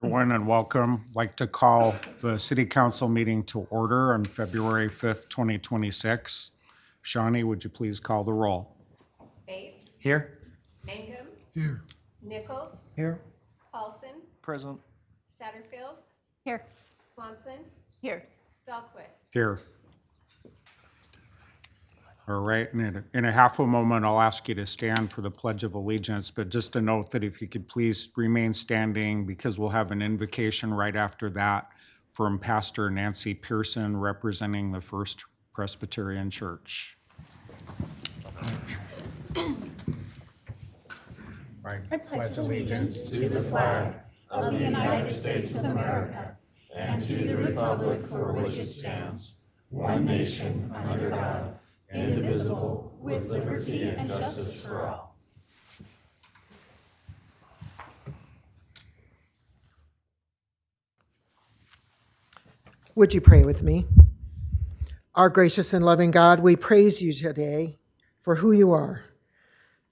Everyone and welcome. I'd like to call the City Council meeting to order on February 5th, 2026. Shawnee, would you please call the roll? Bates, Here. Mangum, Here. Nichols, Here. Paulson, Present. Satterfield, Here. Swanson, Here. Dahlquist. Here. All right, and in a half a moment, I'll ask you to stand for the Pledge of Allegiance, but just a note that if you could please remain standing because we'll have an invocation right after that from Pastor Nancy Pearson representing the First Presbyterian Church. I pledge allegiance to the flag of the United States of America and to the republic for which it stands, one nation, under God, indivisible, with liberty and justice for all. Would you pray with me? Our gracious and loving God, we praise you today for who you are.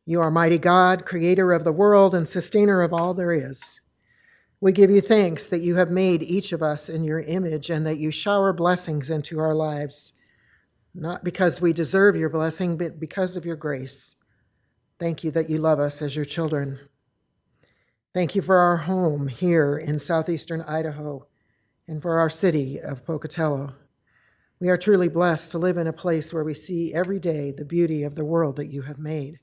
You are mighty God, creator of the world and sustainer of all there is. We give you thanks that you have made each of us in your image and that you shower blessings into our lives, not because we deserve your blessing, but because of your grace. Thank you that you love us as your children. Thank you for our home here in southeastern Idaho and for our city of Pocatello. We are truly blessed to live in a place where we see every day the beauty of the world that you have made.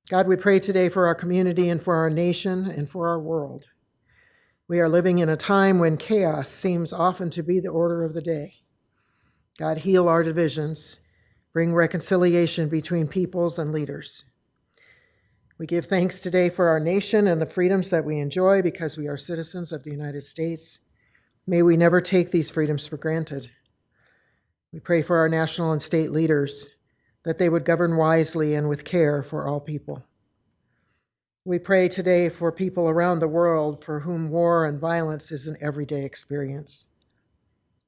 God, we pray today for our community and for our nation and for our world. We are living in a time when chaos seems often to be the order of the day. God, heal our divisions, bring reconciliation between peoples and leaders. We give thanks today for our nation and the freedoms that we enjoy because we are citizens of the United States. May we never take these freedoms for granted. We pray for our national and state leaders, that they would govern wisely and with care for all people. We pray today for people around the world for whom war and violence is an everyday experience,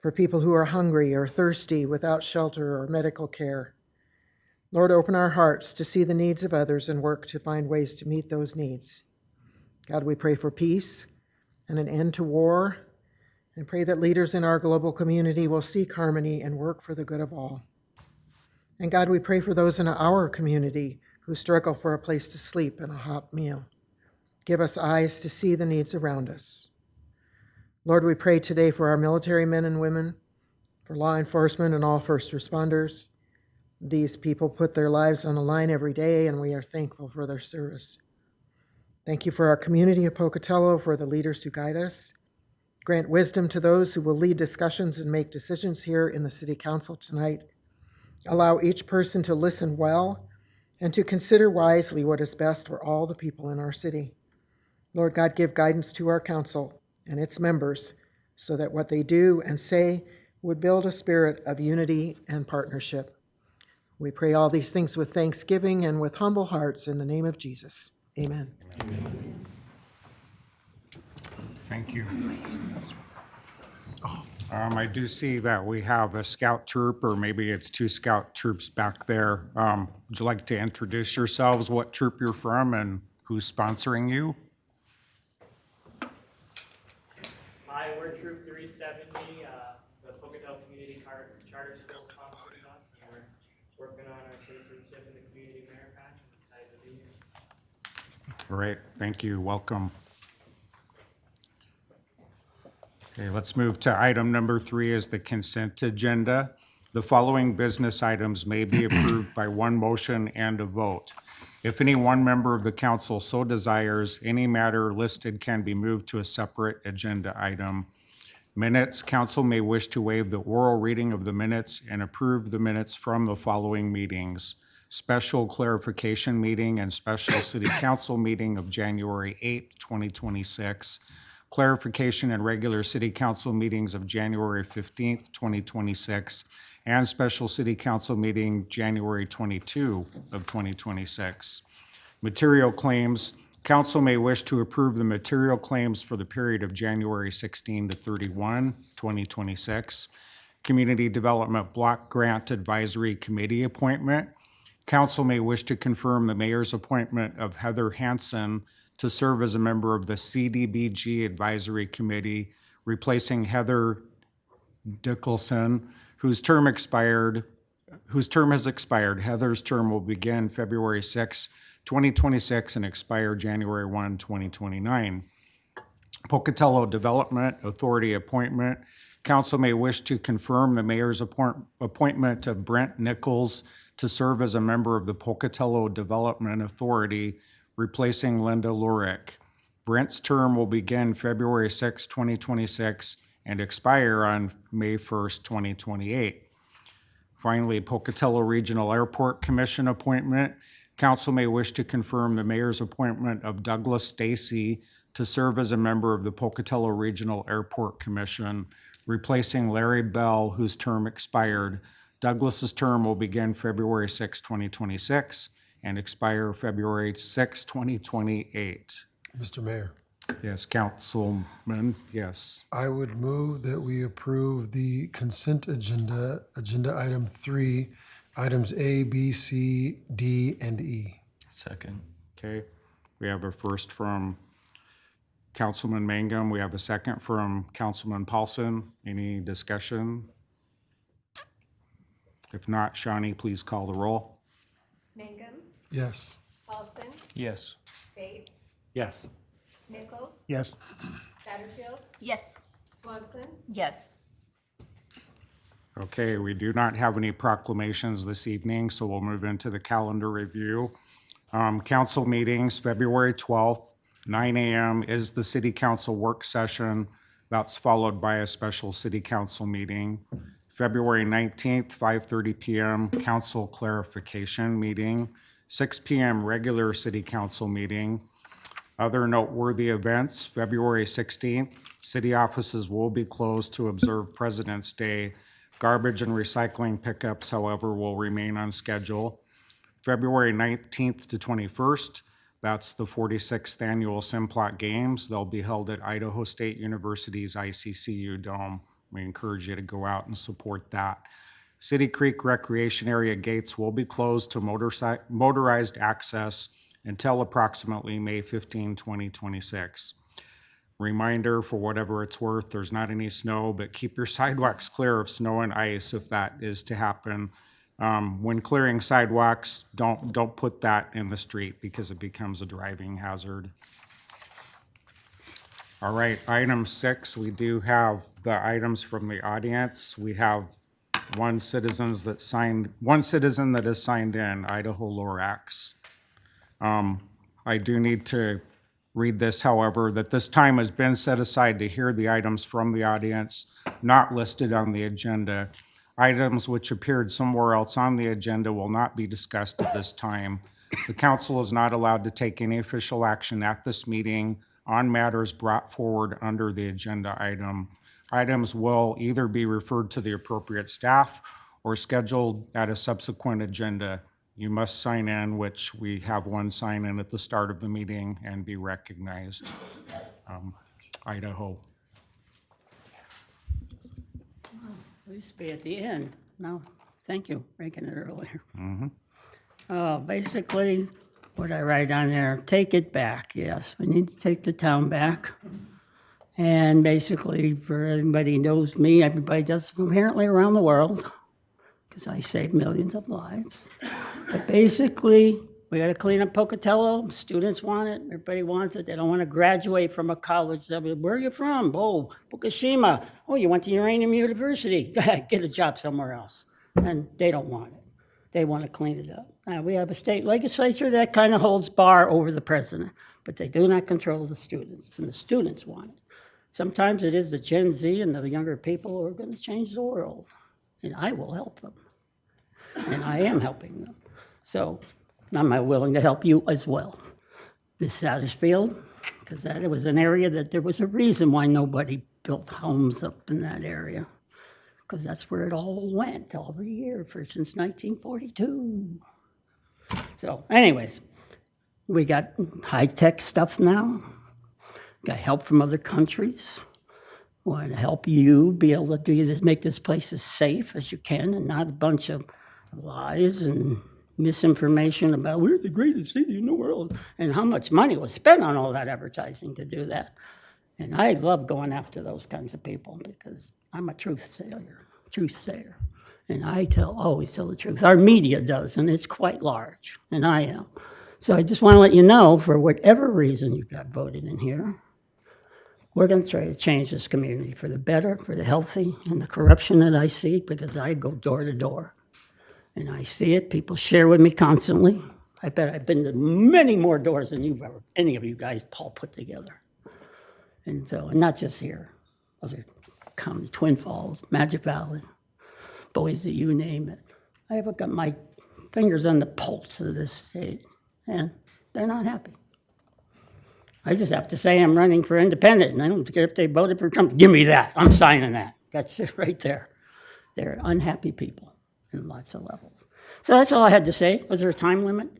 for people who are hungry or thirsty without shelter or medical care. Lord, open our hearts to see the needs of others and work to find ways to meet those needs. God, we pray for peace and an end to war, and pray that leaders in our global community will seek harmony and work for the good of all. And God, we pray for those in our community who struggle for a place to sleep and a hot meal. Give us eyes to see the needs around us. Lord, we pray today for our military men and women, for law enforcement and all first responders. These people put their lives on the line every day, and we are thankful for their service. Thank you for our community of Pocatello, for the leaders who guide us. Grant wisdom to those who will lead discussions and make decisions here in the City Council tonight. Allow each person to listen well and to consider wisely what is best for all the people in our city. Lord God, give guidance to our council and its members so that what they do and say would build a spirit of unity and partnership. We pray all these things with thanksgiving and with humble hearts in the name of Jesus. Amen. Amen. Thank you. I do see that we have a scout troop, or maybe it's two scout troops back there. Would you like to introduce yourselves, what troop you're from, and who's sponsoring you? Hi, we're Troop 370, the Pocatello Community Charter School sponsors us, and we're working on our citizenship in the community merit patch. I'm excited to be here. All right, thank you, welcome. Okay, let's move to item number 3 is the consent agenda. The following business items may be approved by one motion and a vote. If any one member of the council so desires, any matter listed can be moved to a separate agenda item. Minutes, council may wish to waive the oral reading of the minutes and approve the minutes from the following meetings: special clarification meeting and special city council meeting of January 8th, 2026, clarification and regular city council meetings of January 15th, 2026, and special city council meeting January 22 of 2026. Material claims, council may wish to approve the material claims for the period of January 16 to 31, 2026. Community Development Block Grant Advisory Committee appointment. Council may wish to confirm the mayor's appointment of Heather Hansen to serve as a member of the CDBG Advisory Committee, replacing Heather Dickelson, whose term has expired. Heather's term will begin February 6, 2026 and expire January 1, 2029. Pocatello Development Authority appointment. Council may wish to confirm the mayor's appointment of Brent Nichols to serve as a member of the Pocatello Development Authority, replacing Linda Lurick. Brent's term will begin February 6, 2026 and expire on May 1st, 2028. Finally, Pocatello Regional Airport Commission appointment. Council may wish to confirm the mayor's appointment of Douglas Stacy to serve as a member of the Pocatello Regional Airport Commission, replacing Larry Bell, whose term expired. Douglas's term will begin February 6, 2026 and expire February 6, 2028. Mr. Mayor, Yes, Councilman, yes. I would move that we approve the consent agenda, agenda item 3, items A, B, C, D, and E. Second. Okay, we have a first from Councilman Mangum. We have a second from Councilman Paulson. Any discussion? If not, Shawnee, please call the roll. Mangum, Yes. Paulson, Yes. Bates, Yes. Nichols, Yes. Satterfield, Yes. Swanson, Yes. Okay, we do not have any proclamations this evening, so we'll move into the calendar review. Council meetings, February 12th, 9 a.m. is the city council work session. That's followed by a special city council meeting. February 19th, 5:30 p.m., council clarification meeting. 6 p.m., regular city council meeting. Other noteworthy events, February 16th, city offices will be closed to observe President's Day. Garbage and recycling pickups, however, will remain on schedule. February 19th to 21st, that's the 46th Annual Simplot Games. They'll be held at Idaho State University's ICCU Dome. We encourage you to go out and support that. City Creek Recreation Area gates will be closed to motorized access until approximately May 15, 2026. Reminder, for whatever it's worth, there's not any snow, but keep your sidewalks clear of snow and ice if that is to happen. When clearing sidewalks, don't put that in the street because it becomes a driving hazard. All right, item 6, we do have the items from the audience. We have one citizen that has signed in, Idaho Lorax. I do need to read this, however, that this time has been set aside to hear the items from the audience not listed on the agenda. Items which appeared somewhere else on the agenda will not be discussed at this time. The council is not allowed to take any official action at this meeting on matters brought forward under the agenda item. Items will either be referred to the appropriate staff or scheduled at a subsequent agenda. You must sign in, which we have one sign in at the start of the meeting and be recognized. Idaho. It used to be at the end. No, thank you, making it earlier. Basically, what I write on there, take it back. Yes, we need to take the town back. And basically, for anybody who knows me, everybody does apparently around the world, because I save millions of lives. But basically, we got to clean up Pocatello. Students want it. Everybody wants it. They don't want to graduate from a college. They'll be, where are you from? Oh, Fukushima. Oh, you went to Uranium University. Get a job somewhere else. And they don't want it. They want to clean it up. Now, we have a state legislature that kind of holds bar over the president, but they do not control the students, and the students want it. Sometimes it is the Gen Z and the younger people who are going to change the world, and I will help them. And I am helping them. So am I willing to help you as well? Ms. Satterfield, because that was an area that there was a reason why nobody built homes up in that area, because that's where it all went every year since 1942. So anyways, we got high-tech stuff now, got help from other countries. Want to help you be able to do this, make this place as safe as you can and not a bunch of lies and misinformation about we're the greatest city in the world and how much money was spent on all that advertising to do that. And I love going after those kinds of people because I'm a truth sayer. And I always tell the truth. Our media does, and it's quite large, and I am. So I just want to let you know, for whatever reason you got voted in here, we're going to try to change this community for the better, for the healthy, and the corruption that I see, because I go door to door. And I see it. People share with me constantly. I bet I've been to many more doors than any of you guys, Paul, put together. And so, and not just here. Other county, Twin Falls, Magic Valley, Boise, you name it. I have got my fingers on the pulse of this state, and they're not happy. I just have to say I'm running for independent, and I don't care if they voted for Trump. Give me that. I'm signing that. That's it right there. They're unhappy people in lots of levels. So that's all I had to say. Was there a time limit?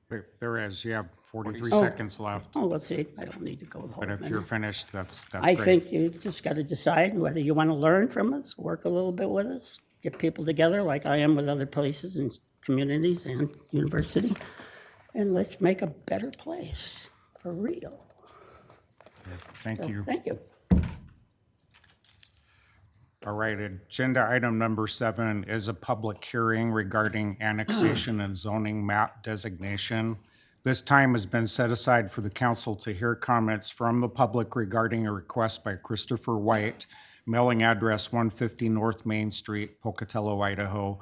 There is, you have 43 seconds left. Oh, let's see. I don't need to go the whole But if minute. you're finished, that's I great. think you just got to decide whether you want to learn from us, work a little bit with us, get people together like I am with other places and communities and university, and let's make a better place for real. Thank you. Thank you. All right, agenda item number 7 is a public hearing regarding annexation and zoning map designation. This time has been set aside for the council to hear comments from the public regarding a request by Christopher White, mailing address 150 North Main Street, Pocatello, Idaho,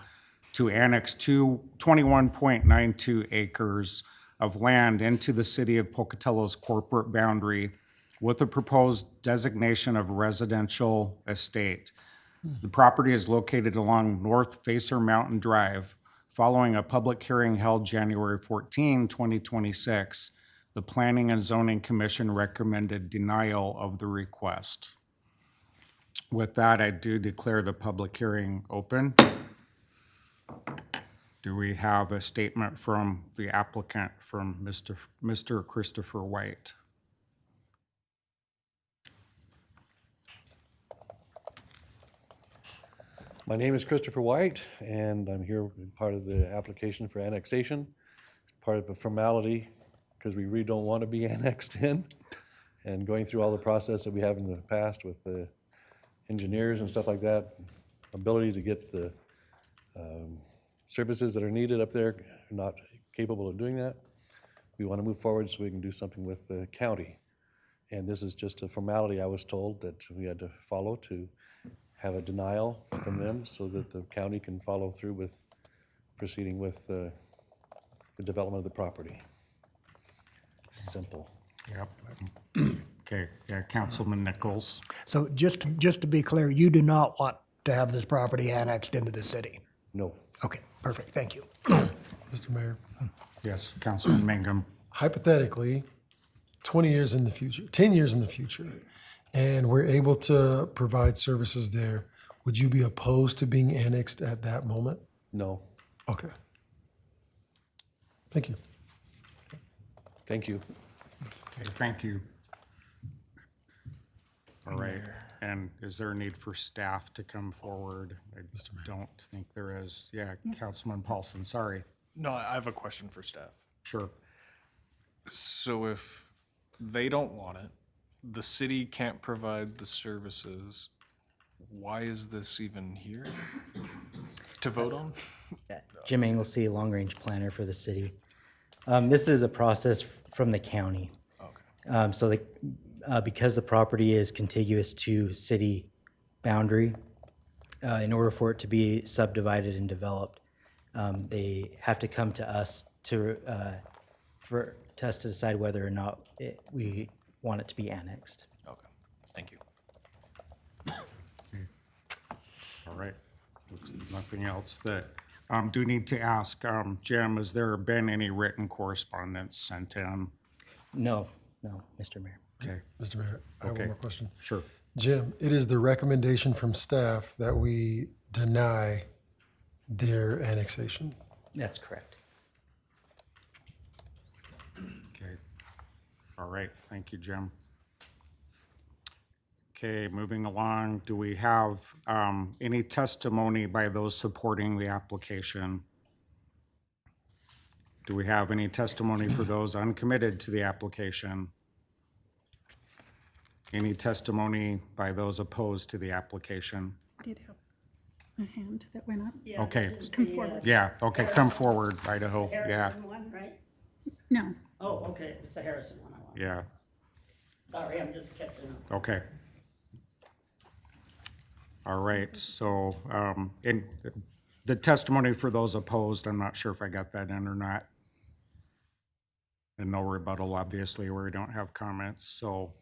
to annex 21.92 acres of land into the city of Pocatello's corporate boundary with a proposed designation of residential estate. The property is located along North Facer Mountain Drive. Following a public hearing held January 14, 2026, the Planning and Zoning Commission recommended denial of the request. With that, I do declare the public hearing open. Do we have a statement from the applicant, from Mr. Christopher White? My name is Christopher White, and I'm here with part of the application for annexation. It's part of the formality, because we really don't want to be annexed in, and going through all the process that we have in the past with the engineers and stuff like that, ability to get the services that are needed up there, not capable of doing that. We want to move forward so we can do something with the county. And this is just a formality I was told that we had to follow to have a denial from them so that the county can follow through with proceeding with the development of the property. Simple. Yep. Okay, yeah, Councilman Nichols. So just to be clear, you do not want to have this property annexed into the city? No. Okay, perfect, thank you. Mr. Mayor, Yes, Councilman Mangum. hypothetically, 20 years in the future, 10 years in the future, and we're able to provide services there, would you be opposed to being annexed at that moment? No. Okay. Thank you. Thank you. Okay, thank you. All right, and is there a need for staff to come forward? I don't think there is. Yeah, Councilman Paulson, sorry. No, I have a question for staff. Sure. So if they don't want it, the city can't provide the services, why is this even here to vote on? Jim Anglesey, long-range planner for the city. This is a process from the county. Okay. Because the property is contiguous to city boundary, in order for it to be subdivided and developed, they have to come to us for us to decide whether or not we want it to be annexed. Okay, thank you. All right. Looks like nothing else that, do need to ask, Jim, has there been any written correspondence sent in? No, Mr. Mayor. Okay, Mr. Mayor, I have Okay. one more question. sure. Jim, it is the recommendation from staff that we deny their annexation. That's correct. Okay. All right, thank you, Jim. Okay, moving along, do we have any testimony by those supporting the application? Do we have any testimony for those uncommitted to the application? Any testimony by those opposed to the application? Did have a hand that went up. Okay, Come forward. yeah, okay, come forward, Idaho, yeah, Harrison one, right? No. Oh, okay, it's the Harrison one I want. yeah, Sorry, I'm just catching up. okay. All right, so, in the testimony for those opposed, I'm not sure if I got that in or not. And no rebuttal, obviously, where we don't have comments, so,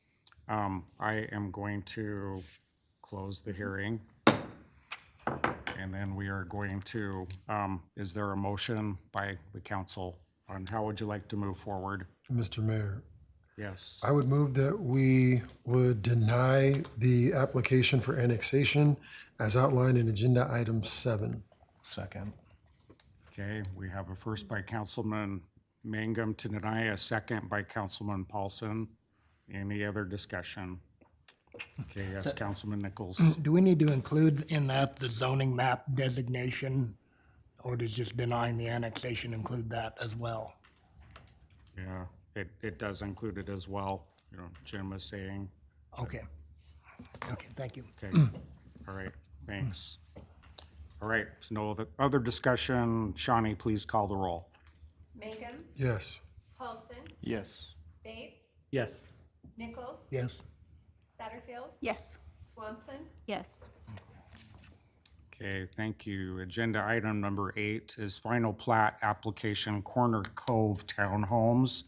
I am going to close the hearing. And then we are going to, is there a motion by the council on how would you like to move forward? Mr. Mayor, Yes, I would move that we would deny the application for annexation as outlined in Agenda Item 7. Second. okay, we have a first by Councilman Mangum to deny, a second by Councilman Paulson. Any other discussion? Okay, yes, Councilman Nichols. Do we need to include in that the zoning map designation? Or does just denying the annexation include that as well? Yeah, it does include it as well, you know, Jim is saying. Okay. Okay, thank you. Okay, all right, thanks. All right, so no other discussion. Shawnee, please call the roll. Mangum, Yes. Paulson, Yes. Bates, Yes. Nichols, Yes. Satterfield, Yes. Swanson, Yes. Okay, thank you. Agenda item number 8 is final plat application Corner Cove Townhomes.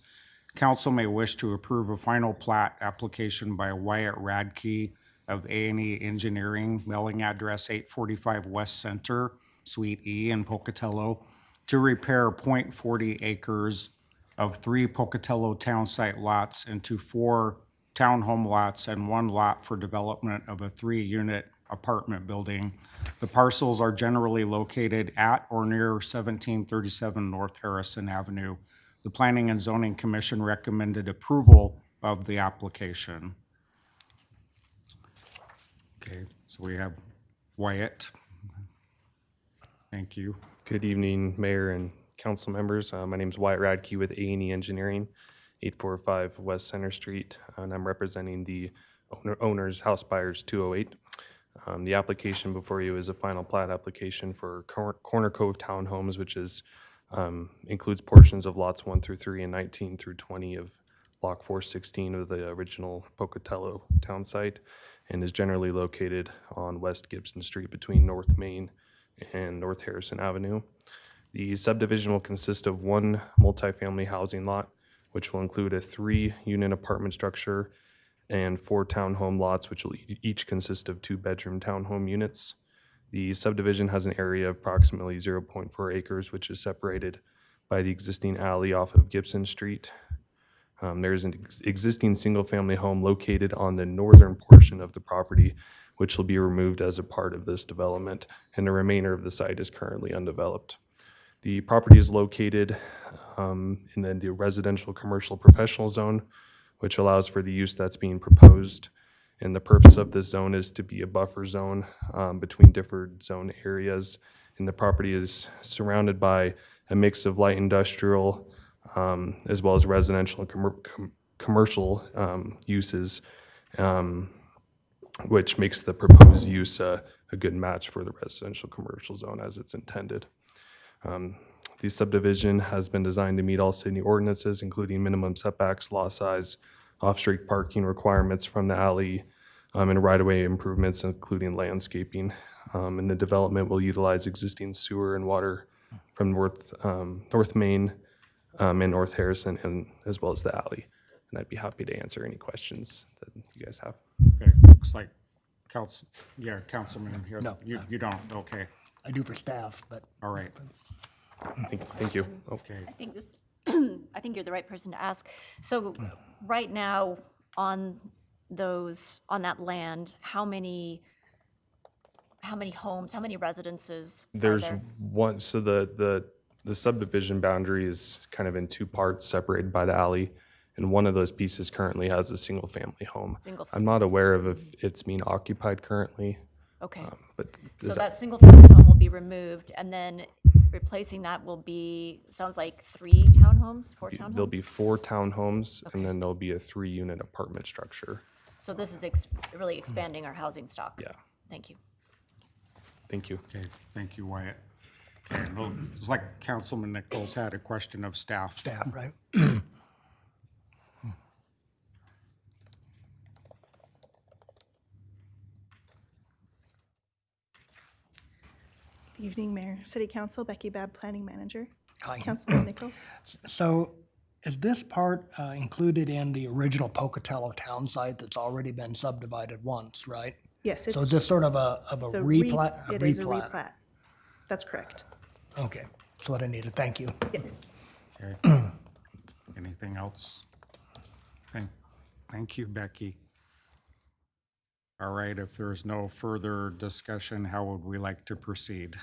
Council may wish to approve a final plat application by Wyatt Radke of A&E Engineering, mailing address 845 West Center, Suite E in Pocatello, to repair .40 acres of 3 Pocatello town site lots into 4 townhome lots and 1 lot for development of a 3-unit apartment building. The parcels are generally located at or near 1737 North Harrison Avenue. The Planning and Zoning Commission recommended approval of the application. Okay, so we have Wyatt. Thank you. Good evening, Mayor and council members. My name is Wyatt Radke with A&E Engineering, 845 West Center Street, and I'm representing the owners, house buyers 208. The application before you is a final plat application for Corner Cove Townhomes, which is includes portions of lots 1 through 3 and 19 through 20 of Block 416 of the original Pocatello town site, and is generally located on West Gibson Street between North Main and North Harrison Avenue. The subdivision will consist of 1 multifamily housing lot, which will include a 3-unit apartment structure and 4 townhome lots, which will each consist of 2-bedroom townhome units. The subdivision has an area of approximately 0.4 acres, which is separated by the existing alley off of Gibson Street. There is an existing single-family home located on the northern portion of the property, which will be removed as a part of this development, and the remainder of the site is currently undeveloped. The property is located in the residential commercial professional zone, which allows for the use that's being proposed. And the purpose of this zone is to be a buffer zone between different zone areas. And the property is surrounded by a mix of light industrial as well as residential and commercial uses, which makes the proposed use a good match for the residential commercial zone as it's intended. The subdivision has been designed to meet all city ordinances, including minimum setbacks, lot size, off-street parking requirements from the alley, and right-of-way improvements, including landscaping. And the development will utilize existing sewer and water from North Main and North Harrison, and as well as the alley. And I'd be happy to answer any questions that you guys have. Okay, looks like Councilman here. No. You don't, okay, I do for staff, but all right, Thank you. Oh. okay. I think this, I think you're the right person to ask. So right now, on that land, how many homes, how many residences are There's there? one, so the subdivision boundary is kind of in 2 parts separated by the alley, and one of those pieces currently has a single-family home. I'm not aware of if it's being occupied currently, Okay. but So does that single-family home will be removed, and then replacing that will be, sounds like 3 townhomes, 4 townhomes? There'll be 4 townhomes, and then there'll be a 3-unit apartment structure. So this is really expanding our housing stock? Yeah, Thank you. thank you. Okay, thank you, Wyatt. Okay, well, it's like Councilman Nichols had a question of staff. Staff, right? Good evening, Mayor, City Council, Becky Babb, Planning Manager. Hi. Councilman Nichols. So is this part included in the original Pocatello town site that's already been subdivided once, right? Yes, So is it's this sort of a a replat? It is a replat. That's correct. Okay, that's what I needed. Thank you. Okay. Anything else? Thank you, Becky. All right, if there's no further discussion, how would we like to proceed?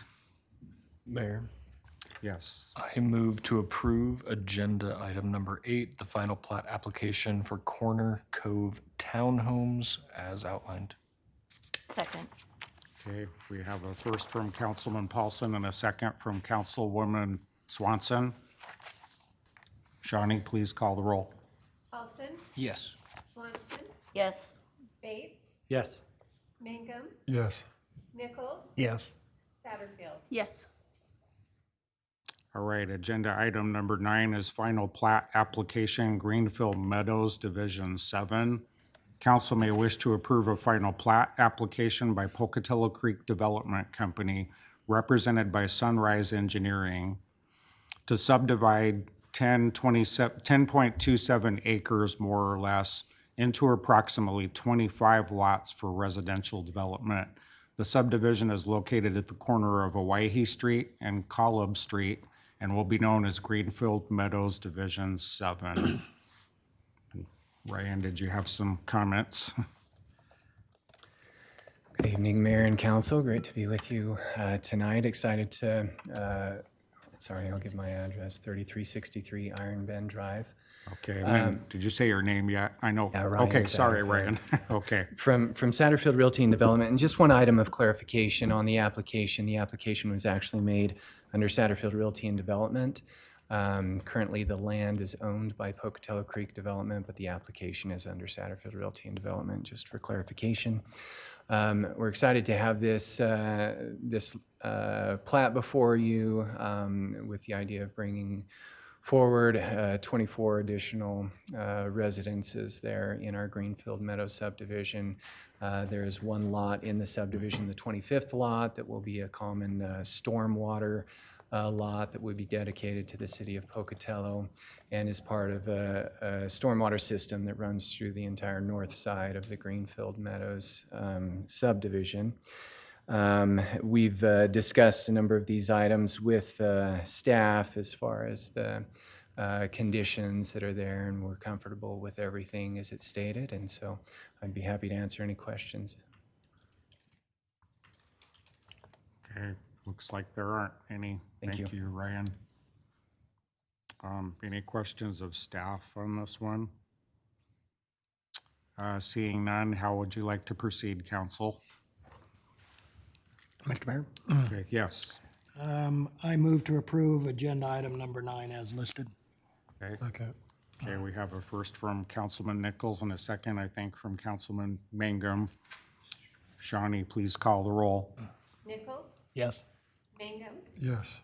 Mayor, Yes. I move to approve agenda item number 8, the final plat application for Corner Cove Townhomes as outlined. Second. Okay, we have a first from Councilman Paulson and a second from Councilwoman Swanson. Shawnee, please call the roll. Paulson, Yes. Swanson, Yes. Bates, Yes. Mangum, Yes. Nichols, Yes. Satterfield. Yes. All right, agenda item number 9 is final plat application, Greenfield Meadows, Division 7. Council may wish to approve a final plat application by Pocatello Creek Development Company, represented by Sunrise Engineering, to subdivide 10.27 acres, more or less, into approximately 25 lots for residential development. The subdivision is located at the corner of Owyhee Street and Colub Street and will be known as Greenfield Meadows Division 7. Ryan, did you have some comments? Good evening, Mayor and Council. Great to be with you tonight. Excited to, sorry, I'll give my address, 3363 Iron Bend Drive. Okay, and then, did you say your name yet? I know. Yeah, Ryan Okay, sorry, Satterfield. Ryan. Okay. From Satterfield Realty and Development, and just one item of clarification on the application. The application was actually made under Satterfield Realty and Development. Currently, the land is owned by Pocatello Creek Development, but the application is under Satterfield Realty and Development, just for clarification. We're excited to have this plat before you with the idea of bringing forward 24 additional residences there in our Greenfield Meadows subdivision. There is one lot in the subdivision, the 25th lot, that will be a common stormwater lot that would be dedicated to the city of Pocatello and is part of a stormwater system that runs through the entire north side of the Greenfield Meadows subdivision. We've discussed a number of these items with staff as far as the conditions that are there, and we're comfortable with everything as it's stated, and so I'd be happy to answer any questions. Okay, looks like there aren't any. Thank you. Ryan. Any questions of staff on this one? Seeing none, how would you like to proceed, council? Mr. Mayor, Okay, yes. I move to approve agenda item number 9 as listed. Okay. Okay. Okay, we have a first from Councilman Nichols and a second, I think, from Councilman Mangum. Shawnee, please call the roll. Nichols, Yes. Mangum, Yes.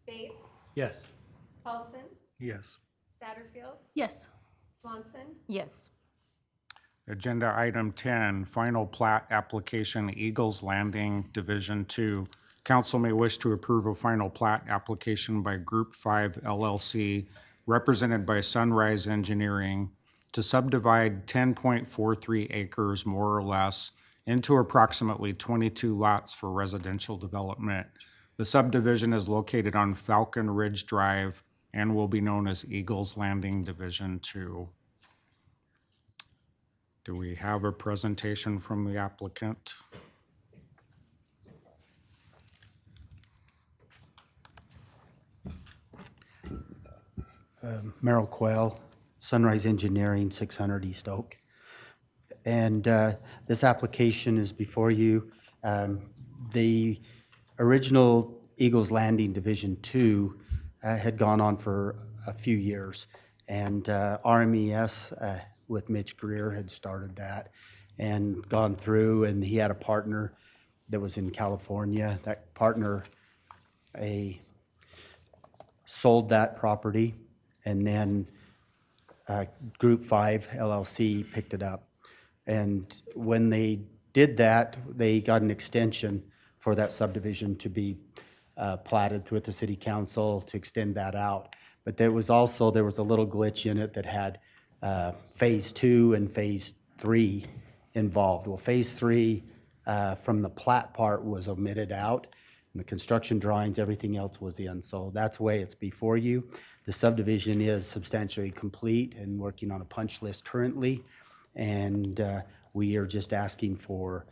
Bates, Yes. Paulson, Yes. Satterfield, Yes. Swanson, Yes. Agenda item 10, final plat application, Eagles Landing, Division 2. Council may wish to approve a final plat application by Group 5 LLC, represented by Sunrise Engineering, to subdivide 10.43 acres, more or less, into approximately 22 lots for residential development. The subdivision is located on Falcon Ridge Drive and will be known as Eagles Landing Division 2. Do we have a presentation from the applicant? Merrill Quayle, Sunrise Engineering, 600 East Oak. And this application is before you. The original Eagles Landing Division 2 had gone on for a few years. And RMES with Mitch Greer had started that and gone through, and he had a partner that was in California. That partner sold that property, and then Group 5 LLC picked it up. And when they did that, they got an extension for that subdivision to be platted with the city council to extend that out. But there was a little glitch in it that had phase 2 and phase 3 involved. Well, phase 3 from the plat part was omitted out, and the construction drawings, everything else was in. So that's the way it's before you. The subdivision is substantially complete and working on a punch list currently. And we are just asking for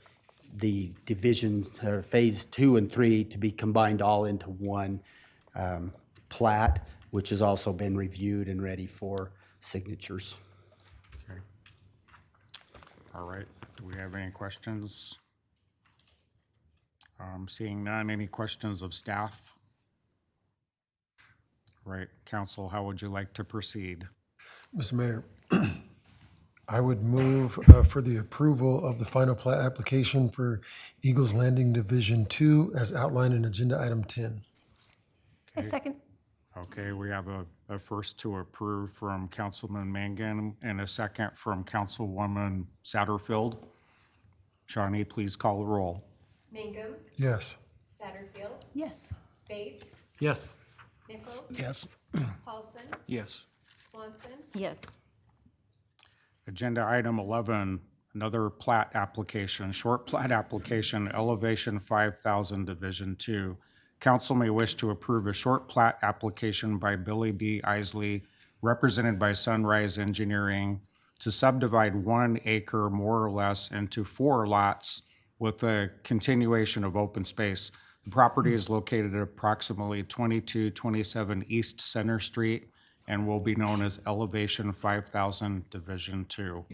the divisions, phase 2 and 3, to be combined all into one plat, which has also been reviewed and ready for signatures. Okay. All right. Do we have any questions? Seeing none, any questions of staff? Right. Council, how would you like to proceed? Mr. Mayor, I would move for the approval of the final plat application for Eagles Landing Division 2 as outlined in Agenda Item 10. I second. Okay, we have a first to approve from Councilman Mangan and a second from Councilwoman Satterfield. Shawnee, please call the roll. Mangum, Yes. Satterfield, Yes. Bates, Yes. Nichols, Yes. Paulson, Yes. Swanson, Yes. Agenda item 11, another plat application, short plat application, elevation 5,000, Division 2. Council may wish to approve a short plat application by Billy B. Isley, represented by Sunrise Engineering, to subdivide 1 acre more or less into 4 lots with a continuation of open space. The property is located at approximately 2227 East Center Street and will be known as Elevation 5000, Division 2.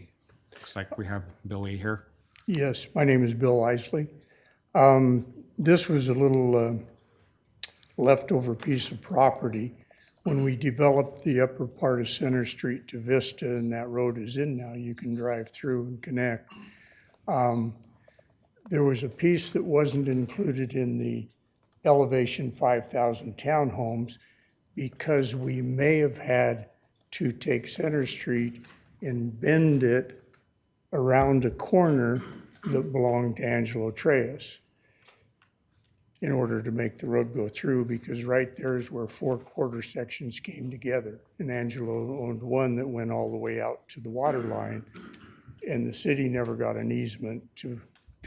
Looks like we have Billy here. Yes, my name is Bill Isley. This was a little leftover piece of property. When we developed the upper part of Center Street to Vista, and that road is in now, you can drive through and connect. There was a piece that wasn't included in the Elevation 5000 townhomes because we may have had to take Center Street and bend it around a corner that belonged to Angelo Treyas in order to make the road go through, because right there is where 4 quarter sections came together. And Angelo owned one that went all the way out to the water line, and the city never got an easement to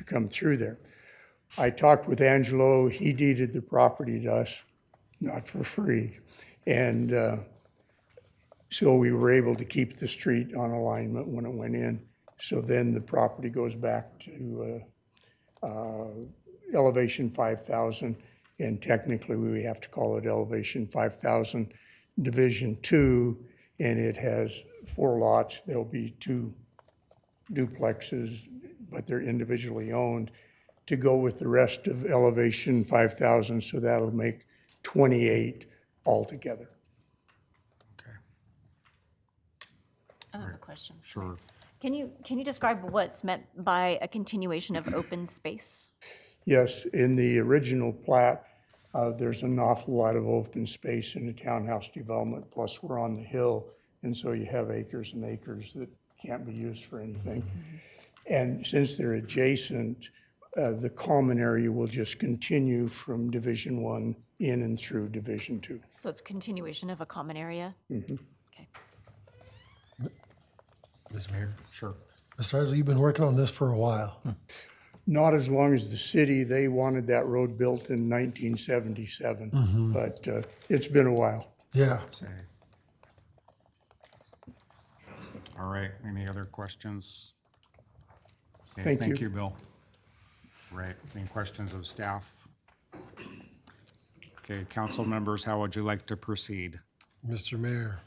come through there. I talked with Angelo, he deeded the property to us, not for free. And so we were able to keep the street on alignment when it went in. So then the property goes back to Elevation 5000, and technically we have to call it Elevation 5000 Division 2, and it has 4 lots. There'll be 2 duplexes, but they're individually owned, to go with the rest of Elevation 5000, so that'll make 28 altogether. Okay, I have a question. sure. Can you describe what's meant by a continuation of open space? Yes, in the original plat, there's an awful lot of open space in the townhouse development, plus we're on the hill, and so you have acres and acres that can't be used for anything. And since they're adjacent, the common area will just continue from Division 1 in and through Division 2. So it's continuation of a common area? Okay. Mr. Mayor. Sure. Mr. Isley, you've been working on this for a while. Not as long as the city. They wanted that road built in 1977, but it's been a while. Yeah. All right, any other questions? Okay, Thank Thank you. you, Bill. Right, any questions of staff? Okay, council members, how would you like to proceed? Mr. Mayor,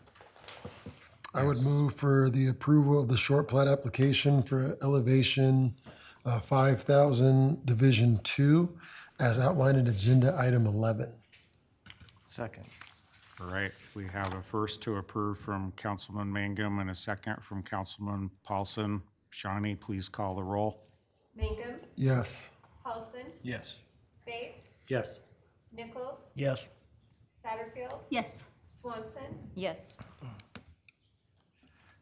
I would move for the approval of the short plat application for Elevation 5000 Division 2 as outlined in agenda item 11. Second. All right, we have a first to approve from Councilman Mangum and a second from Councilman Paulson. Shawnee, please call the roll. Mangum, Yes. Paulson, Yes. Bates, Yes. Nichols, Yes. Satterfield, Yes. Swanson, Yes.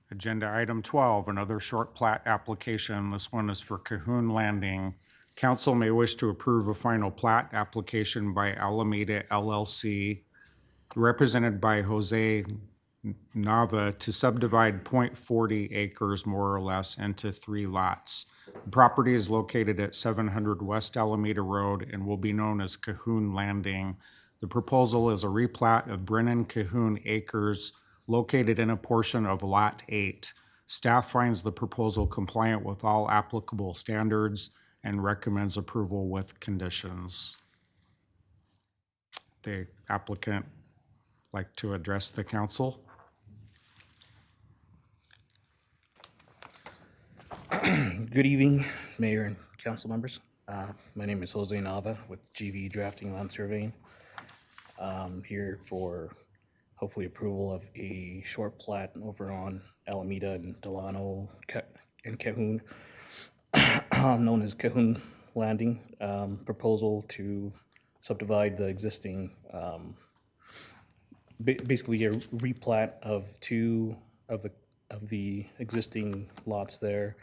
Agenda item 12, another short plat application. This one is for Cahoon Landing. Council may wish to approve a final plat application by Alameda LLC, represented by Jose Nava, to subdivide .40 acres more or less into 3 lots. The property is located at 700 West Alameda Road and will be known as Cahoon Landing. The proposal is a replat of Brennan Cahoon Acres located in a portion of Lot 8. Staff finds the proposal compliant with all applicable standards and recommends approval with conditions. The applicant like to address the council? Good evening, Mayor and council members. My name is Jose Nava with GV Drafting Land Surveying. Here for hopefully approval of a short plat over on Alameda and Delano and Cahoon, known as Cahoon Landing. Proposal to subdivide the existing, basically a replat of 2 of the existing lots there.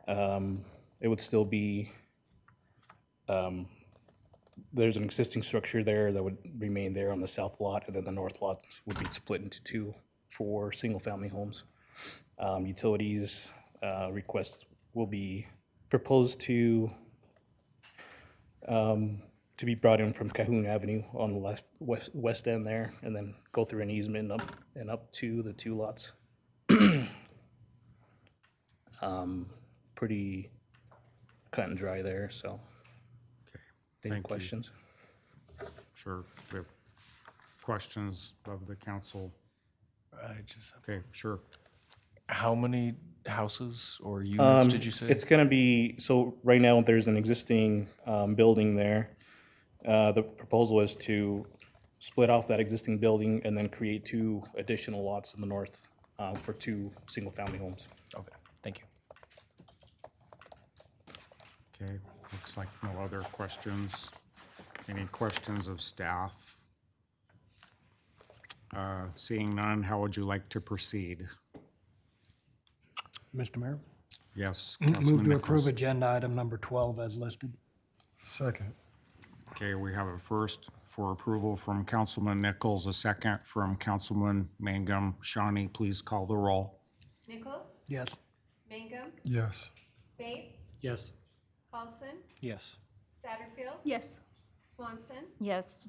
It would still be, there's an existing structure there that would remain there on the south lot, and then the north lot would be split into 2 for single-family homes. Utilities requests will be proposed to be brought in from Cahoon Avenue on the west end there, and then go through an easement up to the 2 lots. Pretty cut and dry there, so. Any Thank you. questions? Sure. We have questions of the council. I just, Okay, sure. how many houses or units did you say? It's gonna be, so right now, there's an existing building there. The proposal is to split off that existing building and then create 2 additional lots in the north for 2 single-family homes. Okay, thank you. Okay, looks like no other questions. Any questions of staff? Seeing none, how would you like to proceed? Mr. Mayor? Yes, Move Councilman to approve Nichols. agenda item number 12 as listed. Second. Okay, we have a first for approval from Councilman Nichols, a second from Councilman Mangum. Shawnee, please call the roll. Nichols, Yes. Mangum, Yes. Bates, Yes. Paulson, Yes. Satterfield, Yes. Swanson, Yes.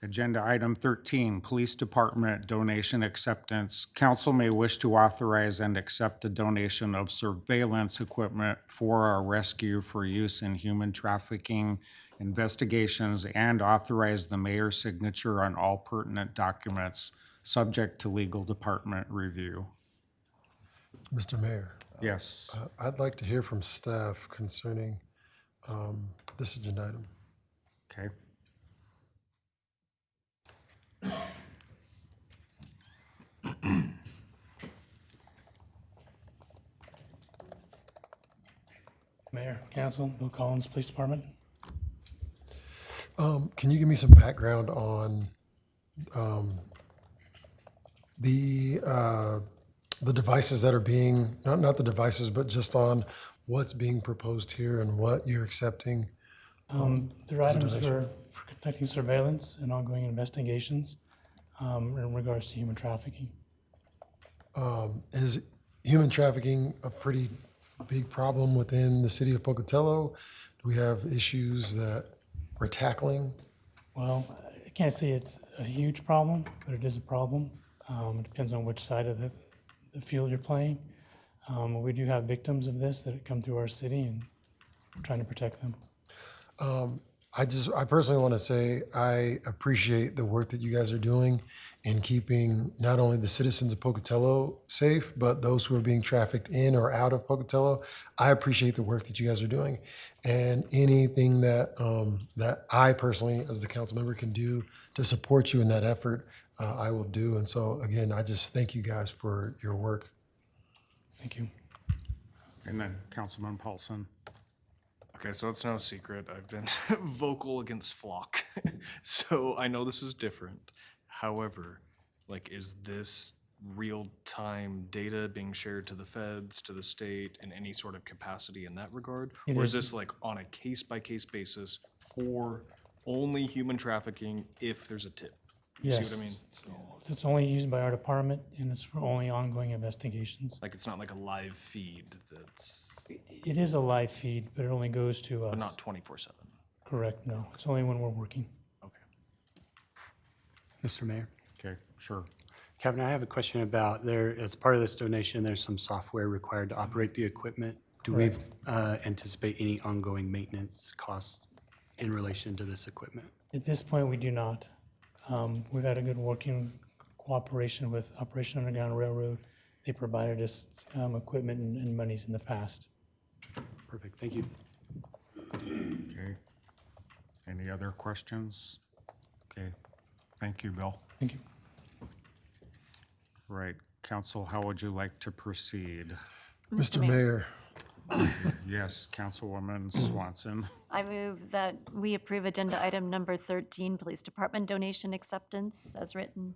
Agenda item 13, Police Department donation acceptance. Council may wish to authorize and accept a donation of surveillance equipment for our rescue for use in human trafficking investigations and authorize the mayor's signature on all pertinent documents, subject to legal department review. Mr. Mayor, Yes. I'd like to hear from staff concerning this agenda item. Okay. Mayor, Council, Bill Collins, Police Department. Can you give me some background on the devices that are being, not the devices, but just on what's being proposed here and what you're accepting? They're as a items donation? for conducting surveillance and ongoing investigations in regards to human trafficking. Is human trafficking a pretty big problem within the city of Pocatello? Do we have issues that we're tackling? Well, I can't say it's a huge problem, but it is a problem. It depends on which side of the field you're playing. We do have victims of this that come through our city, and we're trying to protect them. I personally want to say I appreciate the work that you guys are doing in keeping not only the citizens of Pocatello safe, but those who are being trafficked in or out of Pocatello. I appreciate the work that you guys are doing, and anything that that I personally, as the council member, can do to support you in that effort, I will do. And so, again, I just thank you guys for your work. Thank you. And then Councilman Paulson. Okay, so it's no secret. I've been vocal against flock. So I know this is different. However, like, is this real-time data being shared to the feds, to the state, in any sort of capacity in that regard? It Or is is. this like on a case-by-case basis for only human trafficking if there's a tip? You Yes. see what I mean? It's only used by our department, and it's for only ongoing investigations. Like, it's not like a live feed that's, It is a live feed, but it only goes to us. but not 24/7. Correct, no. It's only when we're working. Mr. Mayor. Okay, sure. Kevin, I have a question about there, as part of this donation, there's some software required to operate the equipment. Do we anticipate any ongoing maintenance costs in relation to this equipment? At this point, we do not. We've had a good working cooperation with Operation Underground Railroad. They provided us equipment and monies in the past. Perfect, thank you. Okay. Any other questions? Okay. Thank you, Bill. Thank you. Right. Council, how would you like to proceed? Mr. Mayor. Yes, Councilwoman Swanson. I move that we approve agenda item number 13, Police Department donation acceptance as written.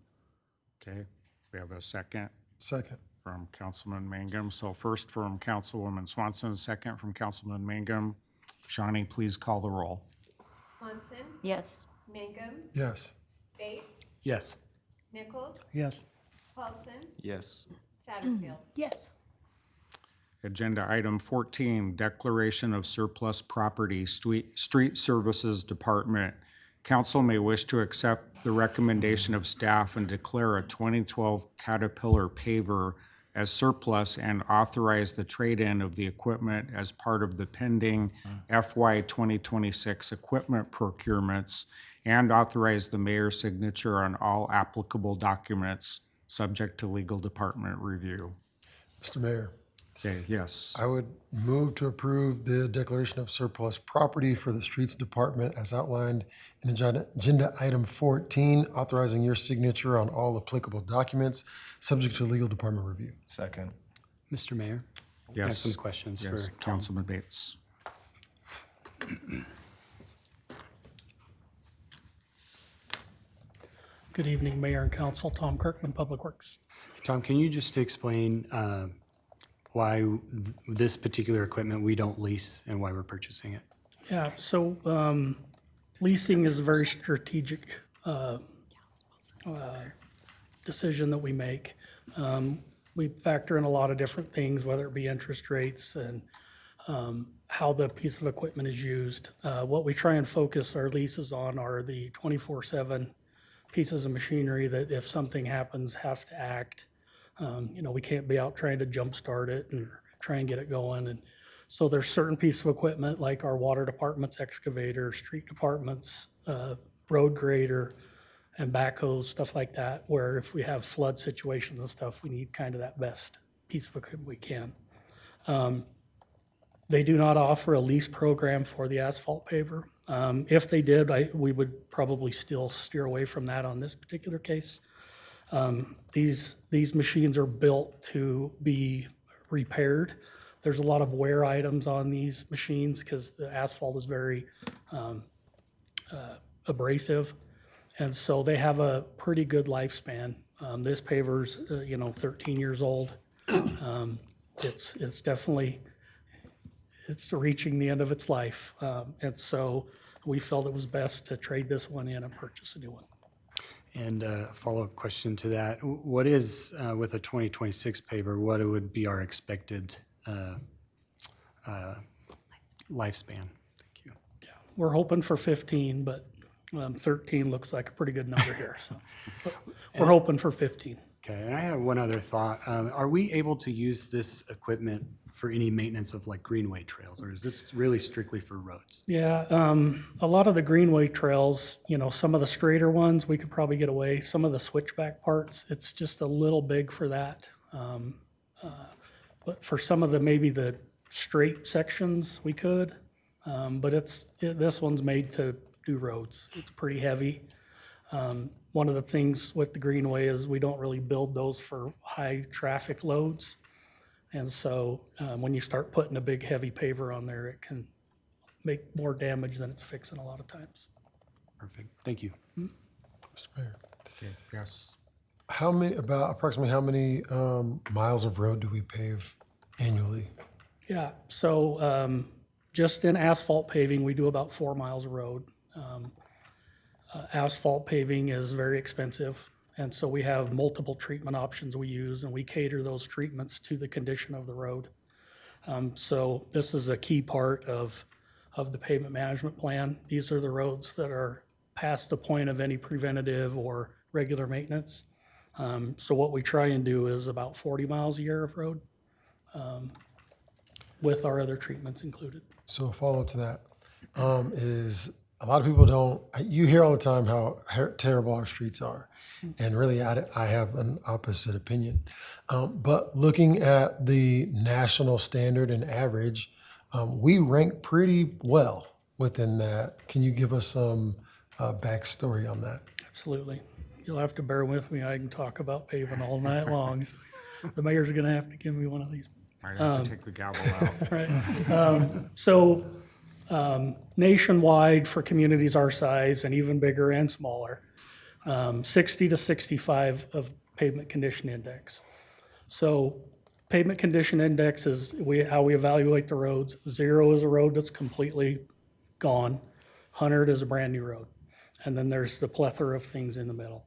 Okay, we have a second Second. from Councilman Mangum. So first from Councilwoman Swanson, second from Councilman Mangum. Shawnee, please call the roll. Swanson, Yes. Mangum, Yes. Bates, Yes. Nichols, Yes. Paulson, Yes. Satterfield. Yes. Agenda item 14, declaration of surplus property, Street Services Department. Council may wish to accept the recommendation of staff and declare a 2012 Caterpillar paver as surplus and authorize the trade-in of the equipment as part of the pending FY 2026 equipment procurements, and authorize the mayor's signature on all applicable documents, subject to legal department review. Mr. Mayor. Okay, yes. I would move to approve the declaration of surplus property for the Streets Department as outlined in agenda item 14, authorizing your signature on all applicable documents, subject to legal department review. Second. Mr. Mayor. I have Yes. some questions Yes, for Councilman Bates. Good evening, Mayor and Council. Tom Kirkman, Public Works. Tom, can you just explain why this particular equipment we don't lease and why we're purchasing it? Yeah, so leasing is a very strategic decision that we make. We factor in a lot of different things, whether it be interest rates and how the piece of equipment is used. What we try and focus our leases on are the 24/7 pieces of machinery that if something happens, have to act. We can't be out trying to jumpstart it and try and get it going. And so there's certain pieces of equipment like our water department's excavator, street department's road grader, and backhoes, stuff like that, where if we have flood situations and stuff, we need kind of that best piece of equipment we can. They do not offer a lease program for the asphalt paver. If they did, we would probably still steer away from that on this particular case. These machines are built to be repaired. There's a lot of wear items on these machines because the asphalt is very abrasive. And so they have a pretty good lifespan. This paver's, 13 years old. It's definitely, it's reaching the end of its life. And so we felt it was best to trade this one in and purchase a new one. And a follow-up question to that, what is, with a 2026 paver, what would be our expected lifespan? Thank you. Yeah, we're hoping for 15, but 13 looks like a pretty good number here. So but we're hoping for 15. Okay, and I have one other thought. Are we able to use this equipment for any maintenance of like greenway trails, or is this really strictly for roads? Yeah, a lot of the greenway trails, some of the straighter ones, we could probably get away. Some of the switchback parts, it's just a little big for that. But for some of maybe the straight sections, we could. But this one's made to do roads. It's pretty heavy. One of the things with the greenway is we don't really build those for high traffic loads. And so when you start putting a big heavy paver on there, it can make more damage than it's fixing a lot of times. Perfect. Thank you. Mr. Mayor, Okay, yes. Approximately how many miles of road do we pave annually? Yeah, so just in asphalt paving, we do about 4 miles of road. Asphalt paving is very expensive, and so we have multiple treatment options we use, and we cater those treatments to the condition of the road. So this is a key part of the pavement management plan. These are the roads that are past the point of any preventative or regular maintenance. So what we try and do is about 40 miles a year of road with our other treatments included. So a follow-up to that is a lot of people don't, you hear all the time how terrible our streets are. And really, I have an opposite opinion. But looking at the national standard and average, we rank pretty well within that. Can you give us some backstory on that? Absolutely. You'll have to bear with me. I can talk about paving all night long. So the mayor's going to have to give me one of these. Might have to take the gavel out. Right. Nationwide for communities our size and even bigger and smaller, 60 to 65 of pavement condition index. So pavement condition index is how we evaluate the roads. 0 is a road that's completely gone. 100 is a brand new road. And then there's the plethora of things in the middle.